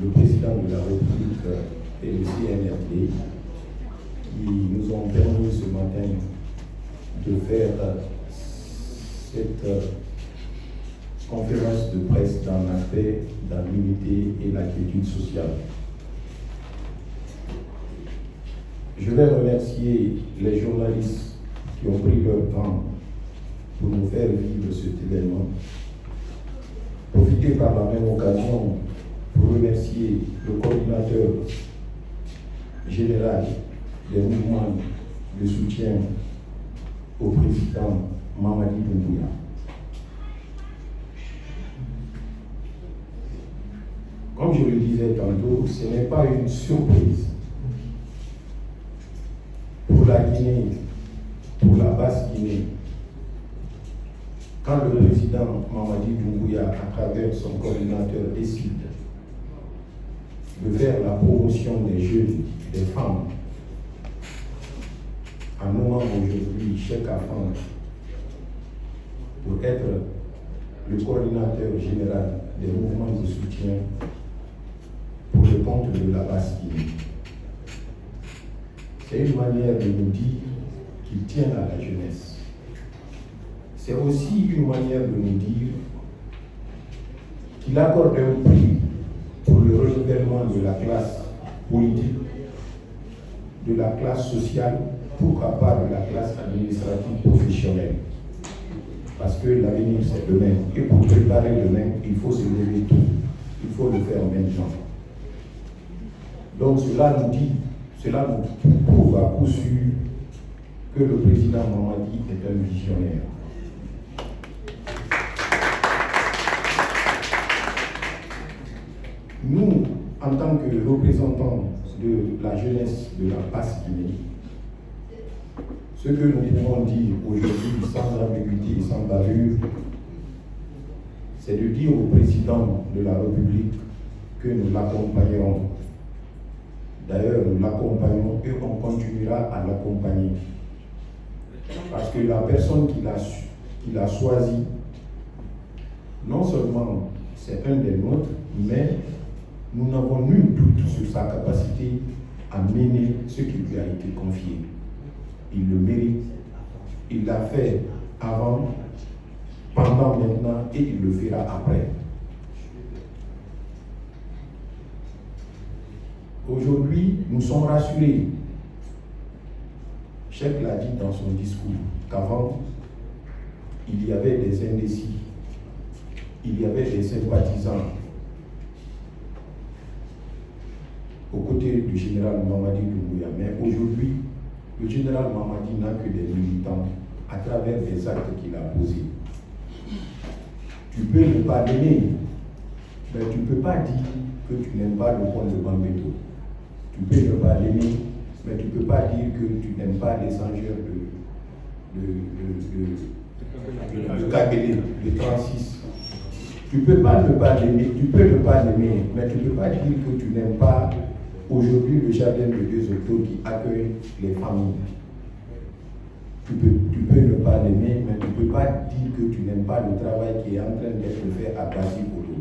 le président de la République et le CNRD qui nous ont permis ce matin de faire cette conférence de presse dans la paix, dans l'unité et la quiétude sociale. Je vais remercier les journalistes qui ont pris leur temps pour nous faire vivre cet événement. Profiter par la même occasion pour remercier le coordinateur général des mouvements de soutien au président Mamadi Doumbouya. Comme je le disais tantôt, ce n'est pas une surprise pour la Guinée, pour la Basse-Guinée, quand le président Mamadi Doumbouya, à travers son coordinateur, décide de faire la promotion des jeunes, des femmes, en nommant aujourd'hui Cheikh Afan pour être le coordinateur général des mouvements de soutien pour le compte de la Basse-Guinée. C'est une manière de nous dire qu'il tient à la jeunesse. C'est aussi une manière de nous dire qu'il accorde un prix pour le renouvellement de la classe politique, de la classe sociale, pourquoi pas de la classe administrative professionnelle. Parce que l'avenir c'est demain. Et pour préparer demain, il faut se lever tôt. Il faut le faire maintenant. Donc cela nous prouve à coup sûr que le président Mamadi est un visionnaire. Nous, en tant que représentants de la jeunesse de la Basse-Guinée, ce que nous pouvons dire aujourd'hui sans ambiguïté et sans bavure, c'est de dire au président de la République que nous l'accompagnerons. D'ailleurs, nous l'accompagnons et on continuera à l'accompagner. Parce que la personne qu'il a choisie, non seulement c'est un des nôtres, mais nous n'avons nul doute sur sa capacité à mener ce qui lui a été confié. Il le mérite, il l'a fait avant, pendant, maintenant et il le fera après. Aujourd'hui, nous sommes rassurés. Cheikh l'a dit dans son discours qu'avant, il y avait des indécis, il y avait des sympathisants aux côtés du général Mamadi Doumbouya. Mais aujourd'hui, le général Mamadi n'a que des militants à travers les actes qu'il a posés. Tu peux ne pas l'aimer, mais tu ne peux pas dire que tu n'aimes pas le pont de Bambeto. Tu peux ne pas l'aimer, mais tu ne peux pas dire que tu n'aimes pas les changeurs de Kagélé, de 36. Tu peux pas ne pas l'aimer, tu peux ne pas l'aimer, mais tu ne peux pas dire que tu n'aimes pas aujourd'hui le jardin de 2 octobre qui accueille les familles. Tu peux ne pas l'aimer, mais tu ne peux pas dire que tu n'aimes pas le travail qui est en train d'être fait à Basi-Kodo.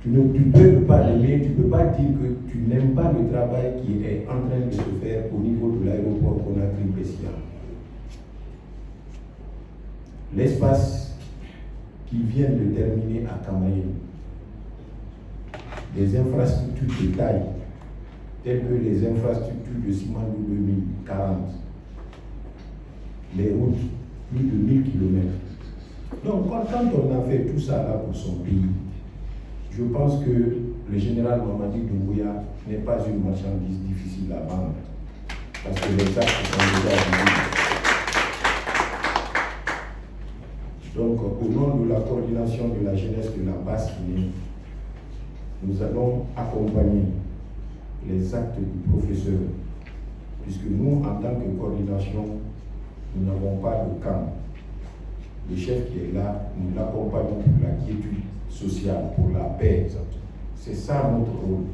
Tu peux ne pas l'aimer, tu ne peux pas dire que tu n'aimes pas le travail qui est en train de se faire au niveau de l'aéroport Conakry-Bessia. L'espace qui vient de terminer à Camaïen, des infrastructures de taille, telles que les infrastructures de Simandou 2040, les routes, plus de 1000 km. Donc, quand on a fait tout ça là pour son pays, je pense que le général Mamadi Doumbouya n'est pas une marchandise difficile à vendre, parce que les actes sont déjà visibles. Donc, au nom de la coordination de la jeunesse de la Basse-Guinée, nous allons accompagner les actes du professeur, puisque nous, en tant que coordination, nous n'avons pas de camp. Le chef qui est là, nous l'accompagnons pour la quiétude sociale, pour la paix. C'est ça notre rôle.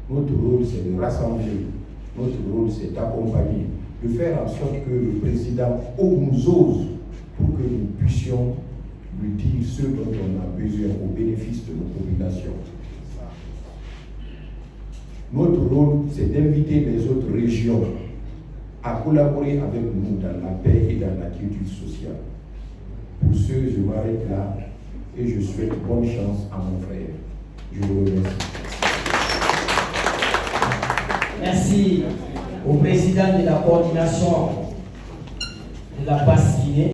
Notre rôle, c'est de rassembler. Notre rôle, c'est d'accompagner, de faire en sorte que le président nous ose pour que nous puissions lui dire ce dont on a besoin au bénéfice de nos populations. Notre rôle, c'est d'inviter les autres régions à collaborer avec nous dans la paix et dans la quiétude sociale. Pour ce, je m'arrête là et je souhaite bonne chance à mon frère. Je vous remercie. Merci au président de la coordination de la PAS Guinée.